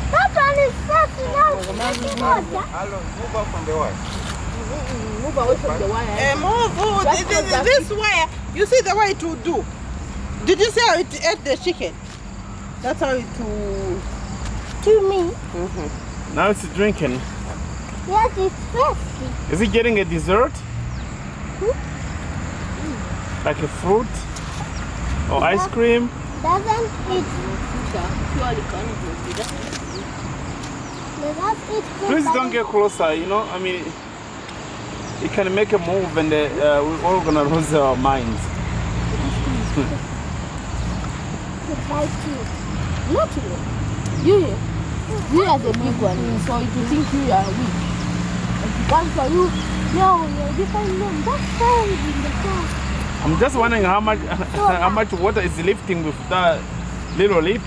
That one is starting out. Move up from the wire. Move away from the wire. Move. This wire. You see the way it will do. Did you see how it ate the chicken? That's how it will. To me. Now it's drinking. Yes, it's thirsty. Is it getting a dessert? Like a fruit? Or ice cream? Doesn't it? Please don't get closer, you know? I mean, it can make a move and we're all gonna lose our minds. Not you. You are the big one, so if you think you are weak, and you come for you, no, you're different. That's fine in the car. I'm just wondering how much water is lifting with that little lippy.